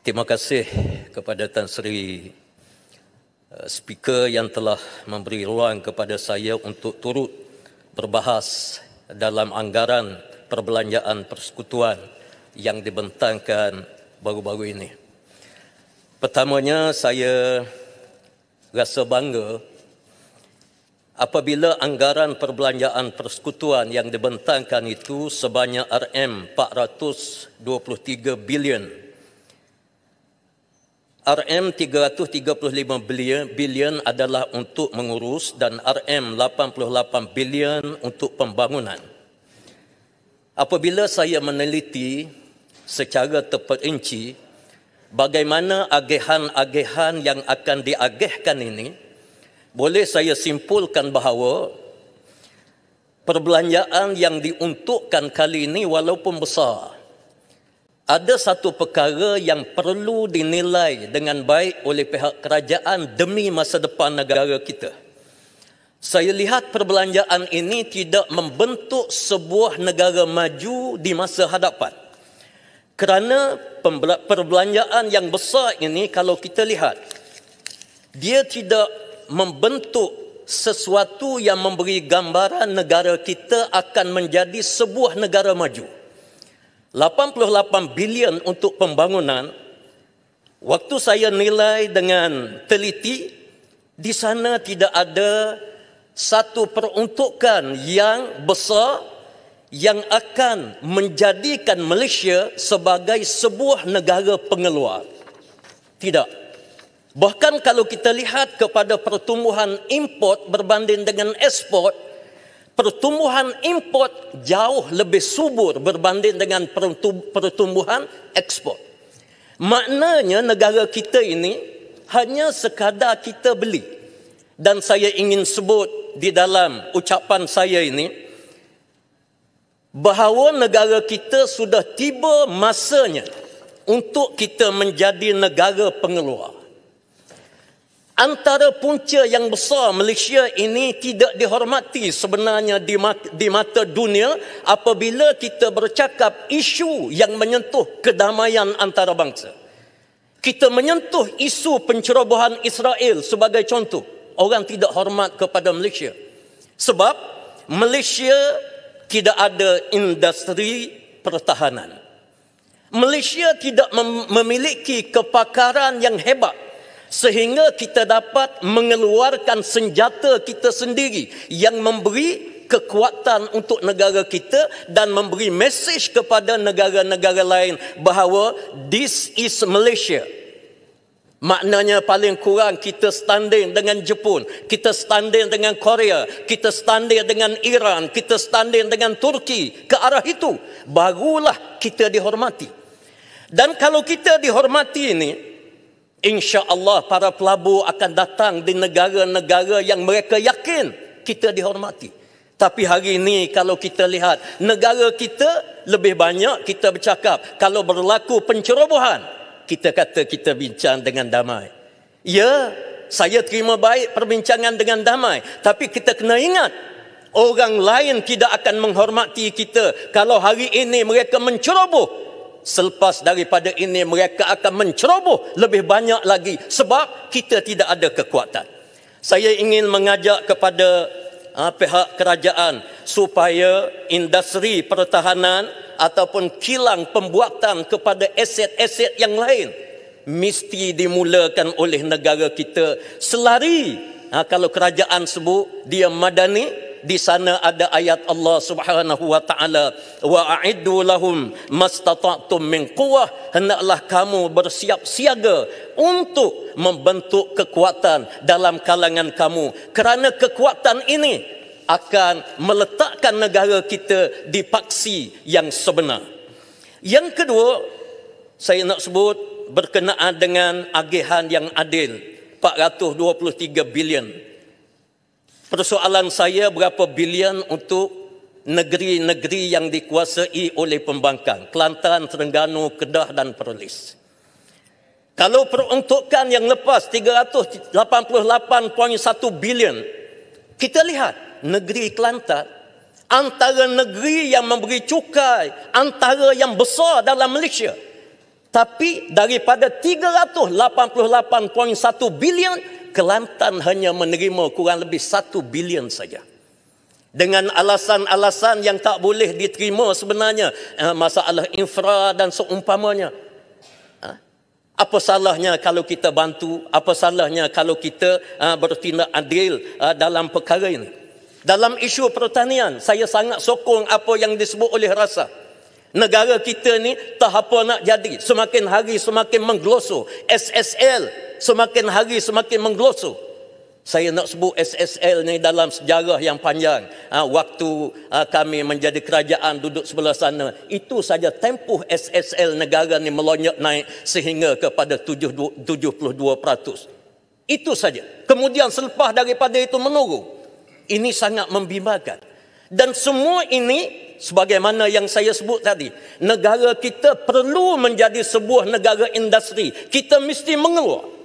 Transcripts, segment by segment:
Terima kasih kepada Tan Sri Speaker yang telah memberi ruang kepada saya untuk turut berbahas dalam anggaran perbelanjaan persekutuan yang dibentangkan baru-baru ini. Pertamanya, saya rasa bangga apabila anggaran perbelanjaan persekutuan yang dibentangkan itu sebanyak RM423 bilion. RM335 bilion adalah untuk mengurus dan RM88 bilion untuk pembangunan. Apabila saya meneliti secara terperinci bagaimana agihan-agihan yang akan diagihkan ini, boleh saya simpulkan bahawa perbelanjaan yang diuntukkan kali ini walaupun besar, ada satu perkara yang perlu dinilai dengan baik oleh pihak kerajaan demi masa depan negara kita. Saya lihat perbelanjaan ini tidak membentuk sebuah negara maju di masa hadapan. Kerana perbelanjaan yang besar ini, kalau kita lihat, dia tidak membentuk sesuatu yang memberi gambaran negara kita akan menjadi sebuah negara maju. 88 bilion untuk pembangunan, waktu saya nilai dengan teliti, di sana tidak ada satu peruntukan yang besar yang akan menjadikan Malaysia sebagai sebuah negara pengeluar. Tidak. Bahkan kalau kita lihat kepada pertumbuhan import berbanding dengan ekspor, pertumbuhan import jauh lebih subur berbanding dengan pertumbuhan ekspor. Maknanya negara kita ini hanya sekadar kita beli. Dan saya ingin sebut di dalam ucapan saya ini, bahawa negara kita sudah tiba masanya untuk kita menjadi negara pengeluar. Antara punca yang besar Malaysia ini tidak dihormati sebenarnya di mata dunia apabila kita bercakap isu yang menyentuh kedamaian antarabangsa. Kita menyentuh isu pencerobohan Israel sebagai contoh. Orang tidak hormat kepada Malaysia. Sebab Malaysia tidak ada industri pertahanan. Malaysia tidak memiliki kepakaran yang hebat sehingga kita dapat mengeluarkan senjata kita sendiri yang memberi kekuatan untuk negara kita dan memberi mesej kepada negara-negara lain bahawa this is Malaysia. Maknanya paling kurang kita standing dengan Jepun, kita standing dengan Korea, kita standing dengan Iran, kita standing dengan Turki. Ke arah itu barulah kita dihormati. Dan kalau kita dihormati ini, insya-Allah para pelabur akan datang di negara-negara yang mereka yakin kita dihormati. Tapi hari ini kalau kita lihat negara kita lebih banyak kita bercakap kalau berlaku pencerobohan, kita kata kita bincang dengan damai. Ya, saya terima baik perbincangan dengan damai, tapi kita kena ingat orang lain tidak akan menghormati kita kalau hari ini mereka menceroboh. Selepas daripada ini mereka akan menceroboh lebih banyak lagi sebab kita tidak ada kekuatan. Saya ingin mengajak kepada pihak kerajaan supaya industri pertahanan ataupun kilang pembuatan kepada aset-aset yang lain mesti dimulakan oleh negara kita selari. Kalau kerajaan sebut dia madani, di sana ada ayat Allah Subhanahu wa taala, wa a'iddu lahum mastata'tum min quwwah, hendaklah kamu bersiap siaga untuk membentuk kekuatan dalam kalangan kamu, kerana kekuatan ini akan meletakkan negara kita di paksi yang sebenar. Yang kedua, saya nak sebut berkenaan dengan agihan yang adil, 423 bilion. Persoalan saya, berapa bilion untuk negeri-negeri yang dikuasai oleh pembangkang, Kelantan, Terengganu, Kedah dan Perlis. Kalau peruntukan yang lepas 388.1 bilion, kita lihat negeri Kelantan antara negeri yang memberi cukai antara yang besar dalam Malaysia. Tapi daripada 388.1 bilion, Kelantan hanya menerima kurang lebih 1 bilion saja. Dengan alasan-alasan yang tak boleh diterima sebenarnya, masalah infra dan seumpamanya. Apa salahnya kalau kita bantu? Apa salahnya kalau kita bertindak adil dalam perkara ini? Dalam isu pertanian, saya sangat sokong apa yang disebut oleh Rasa. Negara kita ni tak apa nak jadi, semakin hari semakin menggelosor. SSL semakin hari semakin menggelosor. Saya nak sebut SSL ni dalam sejarah yang panjang. Waktu kami menjadi kerajaan duduk sebelah sana, itu saja tempoh SSL negara ni melonjak naik sehingga kepada 72%. Itu saja. Kemudian selepas daripada itu menurun. Ini sangat membimbangkan. Dan semua ini sebagaimana yang saya sebut tadi, negara kita perlu menjadi sebuah negara industri. Kita mesti mengeluar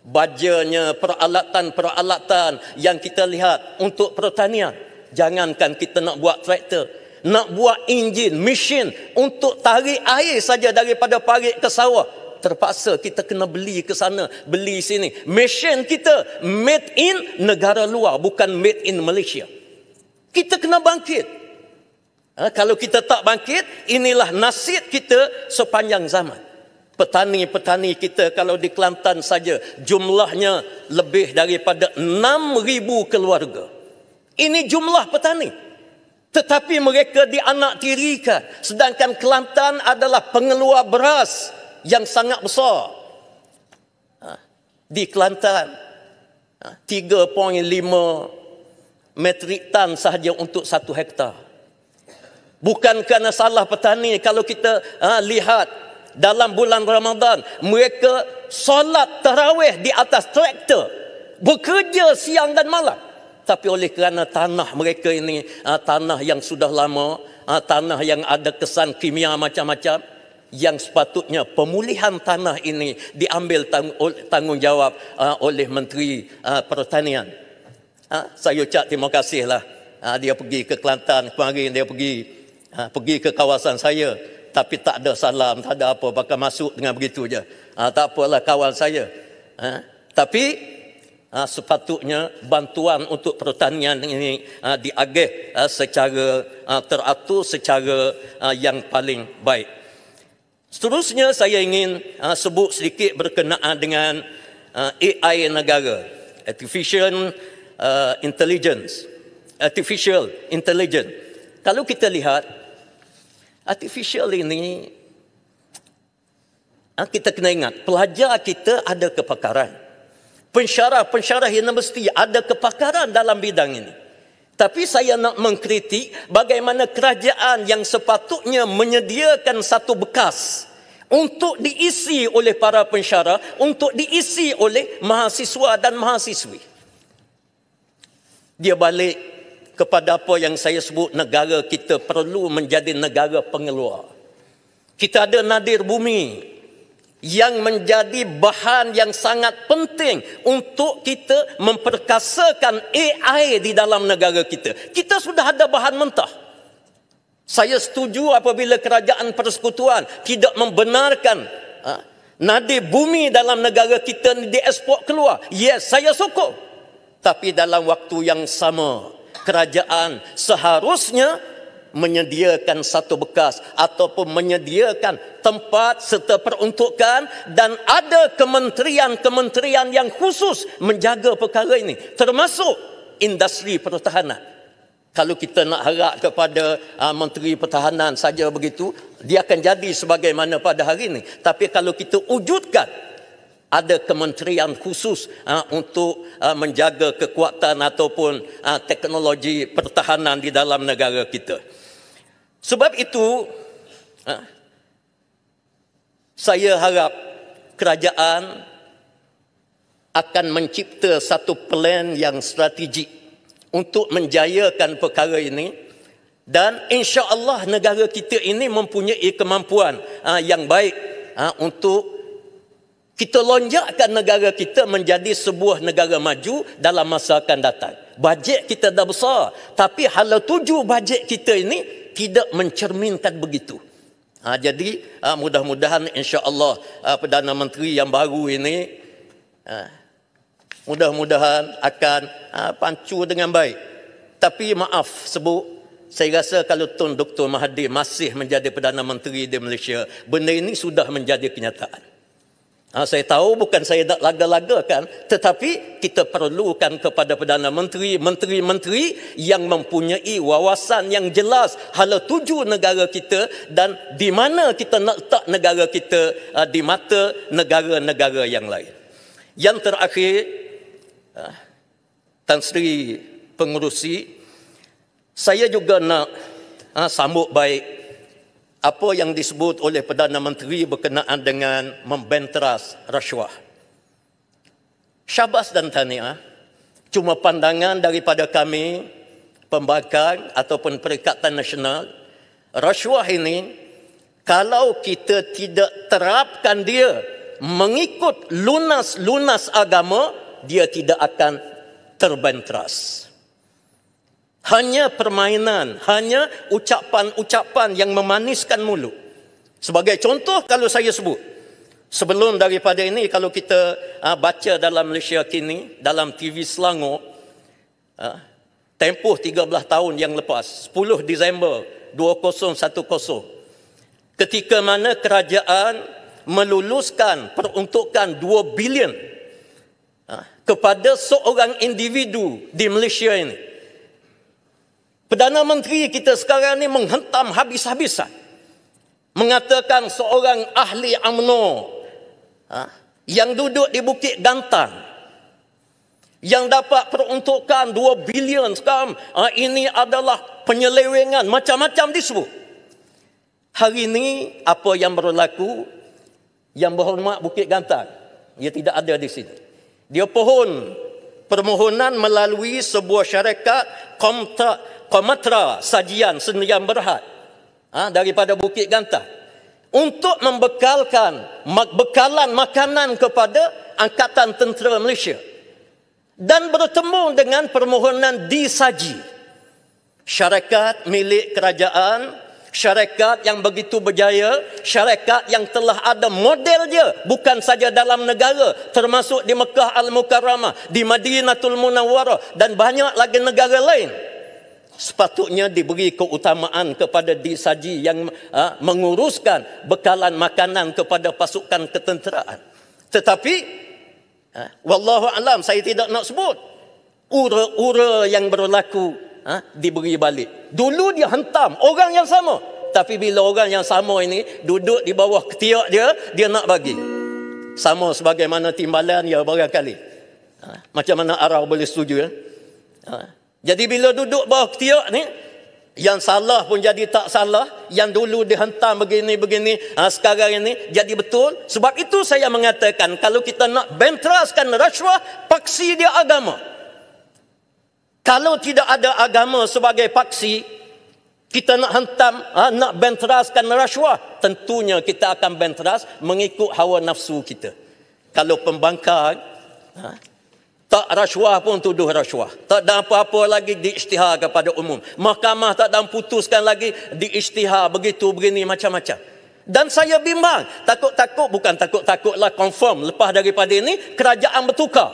bajanya, peralatan-peralatan yang kita lihat untuk pertanian. Jangankan kita nak buat traktor, nak buat enjin, mesin untuk tarik air saja daripada parit ke sawah, terpaksa kita kena beli ke sana, beli sini. Mesin kita made in negara luar, bukan made in Malaysia. Kita kena bangkit. Kalau kita tak bangkit, inilah nasib kita sepanjang zaman. Petani-petani kita kalau di Kelantan saja jumlahnya lebih daripada 6,000 keluarga. Ini jumlah petani. Tetapi mereka dianaktirikan. Sedangkan Kelantan adalah pengeluar beras yang sangat besar. Di Kelantan 3.5 metrik tan sahaja untuk 1 hektar. Bukan kerana salah petani. Kalau kita lihat dalam bulan Ramadan, mereka solat tarawih di atas traktor, bekerja siang dan malam. Tapi oleh kerana tanah mereka ini tanah yang sudah lama, tanah yang ada kesan kimia macam-macam, yang sepatutnya pemulihan tanah ini diambil tanggungjawab oleh Menteri Pertanian. Saya ucap terima kasihlah. Dia pergi ke Kelantan kemarin, dia pergi ke kawasan saya, tapi tak ada salam, tak ada apa, bakal masuk dengan begitu je. Tak apalah kawan saya. Tapi sepatutnya bantuan untuk pertanian ini diagih secara teratur, secara yang paling baik. Seterusnya saya ingin sebut sedikit berkenaan dengan AI negara, artificial intelligence. Kalau kita lihat artificial ini, kita kena ingat, pelajar kita ada kepakaran. Pensyarah universiti ada kepakaran dalam bidang ini. Tapi saya nak mengkritik bagaimana kerajaan yang sepatutnya menyediakan satu bekas untuk diisi oleh para pensyarah, untuk diisi oleh mahasiswa dan mahasiswi. Dia balik kepada apa yang saya sebut, negara kita perlu menjadi negara pengeluar. Kita ada nadir bumi yang menjadi bahan yang sangat penting untuk kita memperkasakan AI di dalam negara kita. Kita sudah ada bahan mentah. Saya setuju apabila kerajaan persekutuan tidak membenarkan nadir bumi dalam negara kita diekspor keluar. Yes, saya sokong. Tapi dalam waktu yang sama, kerajaan seharusnya menyediakan satu bekas ataupun menyediakan tempat serta peruntukan, dan ada kementerian-kementerian yang khusus menjaga perkara ini, termasuk industri pertahanan. Kalau kita nak harap kepada Menteri Pertahanan saja begitu, dia akan jadi sebagaimana pada hari ini. Tapi kalau kita wujudkan ada kementerian khusus untuk menjaga kekuatan ataupun teknologi pertahanan di dalam negara kita. Sebab itu, saya harap kerajaan akan mencipta satu plan yang strategik untuk menjayakan perkara ini, dan insya-Allah negara kita ini mempunyai kemampuan yang baik untuk kita lonjakkan negara kita menjadi sebuah negara maju dalam masa akan datang. Bajet kita dah besar, tapi hala tuju bajet kita ini tidak mencerminkan begitu. Jadi mudah-mudahan insya-Allah Perdana Menteri yang baru ini mudah-mudahan akan pancu dengan baik. Tapi maaf sebut, saya rasa kalau Tun Dr. Mahathir masih menjadi Perdana Menteri di Malaysia, benda ini sudah menjadi kenyataan. Saya tahu bukan saya nak laga-lagakan, tetapi kita perlukan kepada Perdana Menteri, menteri-menteri yang mempunyai wawasan yang jelas hala tuju negara kita dan di mana kita nak letak negara kita di mata negara-negara yang lain. Yang terakhir, Tan Sri Pengerusi, saya juga nak sambut baik apa yang disebut oleh Perdana Menteri berkenaan dengan membenteras rasuah. Syabas dan tahniah. Cuma pandangan daripada kami, pembangkang ataupun Perikatan Nasional, rasuah ini, kalau kita tidak terapkan dia mengikut lunas-lunas agama, dia tidak akan terbenteras. Hanya permainan, hanya ucapan-ucapan yang memaniskan mulut. Sebagai contoh, kalau saya sebut, sebelum daripada ini, kalau kita baca dalam Malaysia kini, dalam TV Selangor, tempoh 13 tahun yang lepas, 10 Disember 2010, ketika mana kerajaan meluluskan peruntukan 2 bilion kepada seorang individu di Malaysia ini. Perdana Menteri kita sekarang ni menghentam habis-habisan. Mengatakan seorang ahli UMNO yang duduk di Bukit Gantang, yang dapat peruntukan 2 bilion sekarang, ini adalah penyelewengan, macam-macam disebut. Hari ini apa yang berlaku? Yang berhormat Bukit Gantang, dia tidak ada di sini. Dia pohon permohonan melalui sebuah syarikat Komatra Sajian Sdn Berhad daripada Bukit Gantang untuk membekalkan bekalan makanan kepada Angkatan Tentera Malaysia, dan bertemu dengan permohonan disaji. Syarikat milik kerajaan, syarikat yang begitu berjaya, syarikat yang telah ada model dia bukan saja dalam negara, termasuk di Mekah Al-Mukarramah, di Madinatul Munawwarah dan banyak lagi negara lain. Sepatutnya diberi keutamaan kepada disaji yang menguruskan bekalan makanan kepada pasukan ketenteraan. Tetapi wallahu alam, saya tidak nak sebut ura-ura yang berlaku diberi balik. Dulu dia hentam orang yang sama, tapi bila orang yang sama ini duduk di bawah ketiak dia nak bagi. Sama sebagaimana timbalan ya barangkali. Macam mana Arau boleh setuju ya? Jadi bila duduk bawah ketiak ni, yang salah pun jadi tak salah, yang dulu dihentam begini-begini, sekarang ini jadi betul. Sebab itu saya mengatakan, kalau kita nak benteraskan rasuah, paksi dia agama. Kalau tidak ada agama sebagai paksi, kita nak hentam, nak benteraskan rasuah, tentunya kita akan benteras mengikut hawa nafsu kita. Kalau pembangkang, tak rasuah pun tuduh rasuah. Tak ada apa-apa lagi diisytihar kepada umum. Mahkamah tak ada putuskan lagi diisytihar begitu begini macam-macam. Dan saya bimbang, bukan takut-takutlah, confirm lepas daripada ini kerajaan bertukar.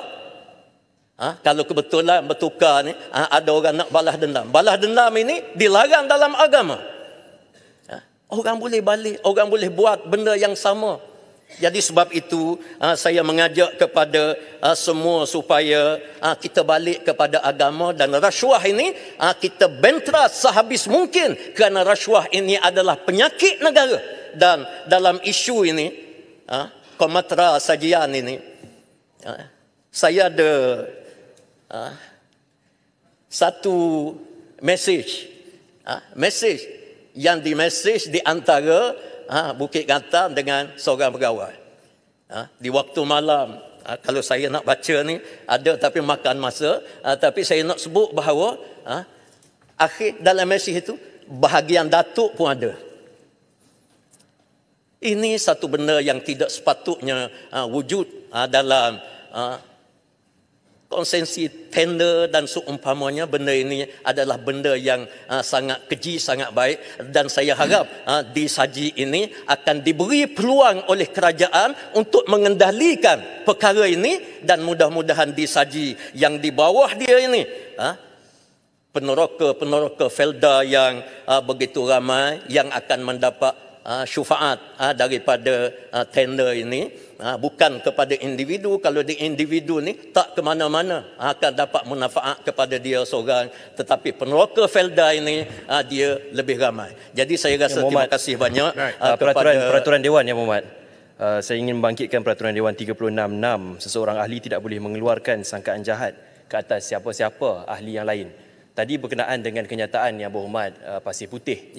Kalau kebetulan bertukar ni, ada orang nak balas dendam. Balas dendam ini dilarang dalam agama. Orang boleh balik, orang boleh buat benda yang sama. Jadi sebab itu saya mengajak kepada semua supaya kita balik kepada agama, dan rasuah ini kita benteras sehabis mungkin, kerana rasuah ini adalah penyakit negara. Dan dalam isu ini, Komatra Sajian ini, saya ada satu mesej yang dimesej di antara Bukit Gantang dengan seorang pegawai. Di waktu malam, kalau saya nak baca ni ada tapi makan masa, tapi saya nak sebut bahawa akhir dalam mesej itu bahagian datuk pun ada. Ini satu benda yang tidak sepatutnya wujud dalam konsensi tender dan seumpamanya, benda ini adalah benda yang sangat keji, sangat baik, dan saya harap disaji ini akan diberi peluang oleh kerajaan untuk mengendalikan perkara ini, dan mudah-mudahan disaji yang di bawah dia ini peneroka Felda yang begitu ramai yang akan mendapat syafaat daripada tender ini, bukan kepada individu. Kalau di individu ni tak ke mana-mana akan dapat manfaat kepada dia seorang, tetapi peneroka Felda ini dia lebih ramai. Jadi saya rasa terima kasih banyak kepada peraturan Dewan, Yang Berhormat. Saya ingin membangkitkan peraturan Dewan 36(6). Seseorang ahli tidak boleh mengeluarkan sangkaan jahat ke atas siapa-siapa ahli yang lain. Tadi berkenaan dengan kenyataan Yang Berhormat Pasir Putih,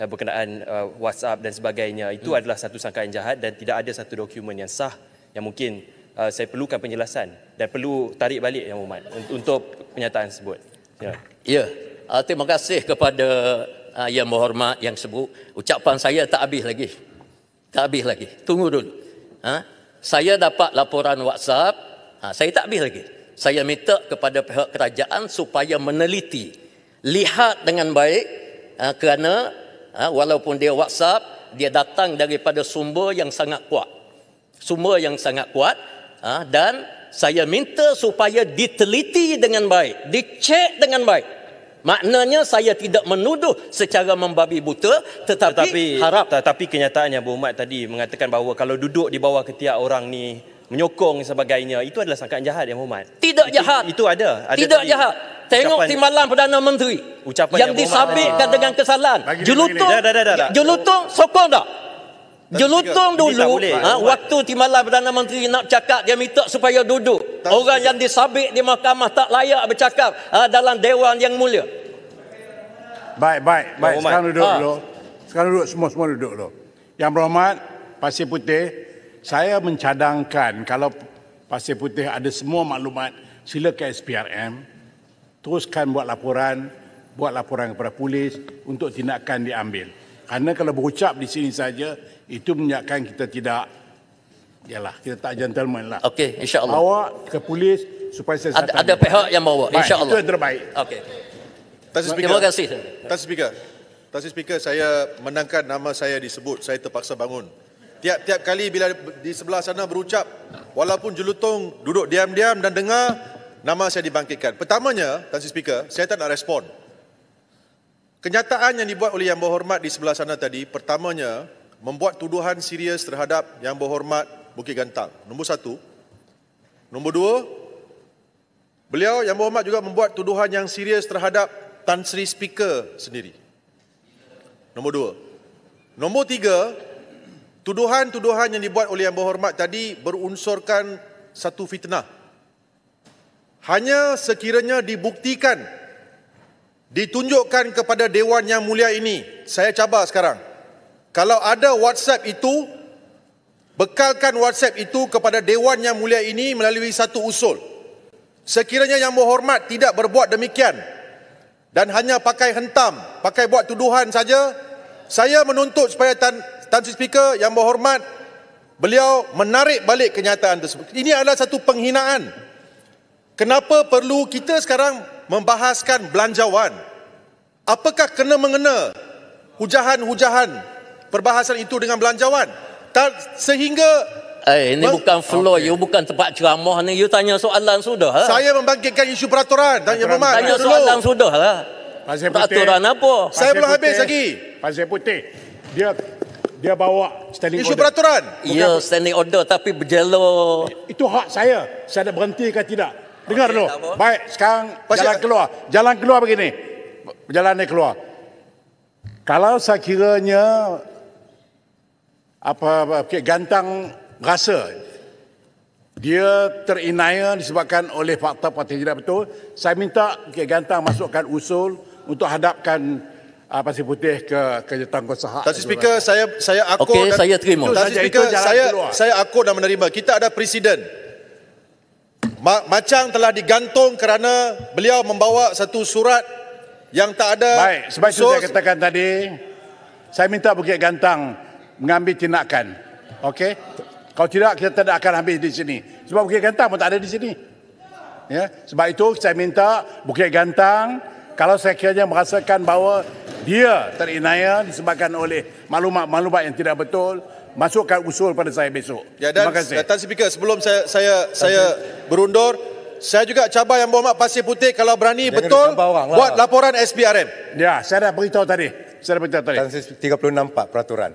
berkenaan WhatsApp dan sebagainya, itu adalah satu sangkaan jahat dan tidak ada satu dokumen yang sah yang mungkin saya perlukan penjelasan dan perlu tarik balik Yang Berhormat untuk penyataan tersebut. Terima kasih kepada Yang Berhormat yang sebut. Ucapan saya tak habis lagi. Tunggu dulu. Saya dapat laporan WhatsApp, saya tak habis lagi. Saya minta kepada pihak kerajaan supaya meneliti, lihat dengan baik, kerana walaupun dia WhatsApp, dia datang daripada sumber yang sangat kuat. Dan saya minta supaya diteliti dengan baik, dicek dengan baik. Maknanya saya tidak menuduh secara membabi buta, tetapi kenyataan Yang Berhormat tadi mengatakan bahawa kalau duduk di bawah ketiak orang ni, menyokong sebagainya, itu adalah sangkaan jahat Yang Berhormat. Tidak jahat. Itu ada Tidak jahat. Tengok timbalan Perdana Menteri yang disabitkan dengan kesalahan. Julutong sokong tak? Julutong dulu waktu timbalan Perdana Menteri nak cakap, dia minta supaya duduk. Orang yang disabit di mahkamah tak layak bercakap dalam Dewan yang mulia. Baik. Sekarang duduk dulu. Semua duduk dulu. Yang Berhormat Pasir Putih, saya mencadangkan kalau Pasir Putih ada semua maklumat, sila ke SPRM, teruskan buat laporan kepada polis untuk tindakan diambil. Kerana kalau berucap di sini saja, itu menyebabkan kita kita tak gentleman lah. Okey, insya-Allah. Bawa ke polis supaya saya ada pihak yang bawa, insya-Allah. Itu yang terbaik. Okey. Terima kasih. Tuan Speaker, saya menangkan nama saya disebut, saya terpaksa bangun. Tiap-tiap kali bila di sebelah sana berucap, walaupun Julutong duduk diam-diam dan dengar, nama saya dibangkitkan. Pertamanya, Tuan Speaker, saya tak nak respon. Kenyataan yang dibuat oleh Yang Berhormat di sebelah sana tadi, pertamanya, membuat tuduhan serius terhadap Yang Berhormat Bukit Gantang. Nombor satu. Nombor dua, beliau Yang Berhormat juga membuat tuduhan yang serius terhadap Tan Sri Speaker sendiri. Nombor dua. Nombor tiga, tuduhan-tuduhan yang dibuat oleh Yang Berhormat tadi berunsurkan satu fitnah. Hanya sekiranya dibuktikan, ditunjukkan kepada Dewan Yang Mulia ini, saya cabar sekarang. Kalau ada WhatsApp itu, bekalkan WhatsApp itu kepada Dewan Yang Mulia ini melalui satu usul. Sekiranya Yang Berhormat tidak berbuat demikian dan hanya pakai hentam, pakai buat tuduhan saja, saya menuntut supaya Tan Sri Speaker Yang Berhormat, beliau menarik balik kenyataan tersebut. Ini adalah satu penghinaan. Kenapa perlu kita sekarang membahaskan belanjawan? Apakah kena-mengena hujahan-hujahan perbahasan itu dengan belanjawan? Sehingga ini bukan floor, you bukan tempat ceramah ni. You tanya soalan sudah. Saya membangkitkan isu peraturan. Tanya soalan sudah lah. Peraturan apa? Saya belum habis lagi. Pasir Putih, dia bawa standing isu order. Peraturan. Ya, standing order tapi berjelo. Itu hak saya. Saya nak berhenti ke tidak? Dengar dulu. Baik, sekarang jalan keluar begini. Jalan ni keluar. Kalau sekiranya Bukit Gantang rasa dia terinaya disebabkan oleh fakta-fakta tidak betul, saya minta Bukit Gantang masukkan usul untuk hadapkan Pasir Putih ke Jabatan Kuasa Hak. Tuan Speaker, saya akur. Okey, saya terima. Tuan Speaker, saya akur dan menerima. Kita ada presiden. Macang telah digantung kerana beliau membawa satu surat yang tak ada. Baik, sebab itu saya katakan tadi, saya minta Bukit Gantang mengambil tindakan. Okey? Kalau tidak, kita tidak akan habis di sini. Sebab Bukit Gantang pun tak ada di sini. Ya, sebab itu saya minta Bukit Gantang, kalau sekiranya merasakan bahawa dia terinaya disebabkan oleh maklumat-maklumat yang tidak betul, masukkan usul pada saya besok. Ya, dan terima kasih. Tan Speaker, sebelum saya berundur, saya juga cabar Yang Berhormat Pasir Putih kalau berani Jangan betul cabar orang lah. buat laporan SPRM. Ya, saya dah beritahu tadi. Dan 36(4) peraturan.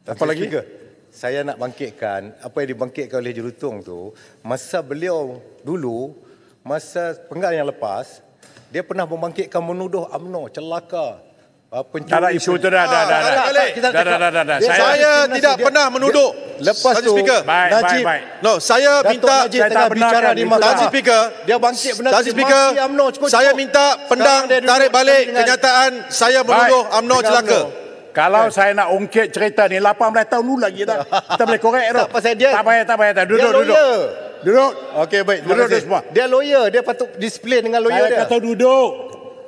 Apa lagi? Speaker, saya nak bangkitkan apa yang dibangkitkan oleh Jelutong tu, masa beliau dulu, masa penggal yang lepas, dia pernah membangkitkan menuduh UMNO celaka. Cara isu tu dah. Saya tidak pernah menuduh. Lepas Tan tu, Speaker. Najib, No, saya Datuk minta Najib saya tengah tak benarkan bicara di itu. mahkamah. Tan Speaker, Dia bangkit benar Tan Speaker, UMNO cukup-cukup. saya minta pendang Sekarang dia duduk tarik balik dengan- kenyataan saya menuduh UMNO dengan celaka. UMNO. Kalau saya nak ungkit cerita ni 18 tahun dulu lagi dah. Kita boleh korek tu. Tak, pasal dia- Tak payah. Dia Duduk. lawyer. Duduk. Okey, baik. Terima Duduk kasih. semua. Dia lawyer. Dia patut disiplin dengan lawyer Saya dia. kata duduk.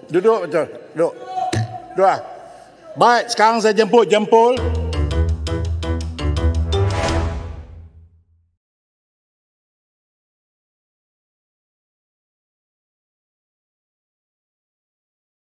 Duduk betul. Duduk. Duduk lah. Baik, sekarang saya jemput Jempol.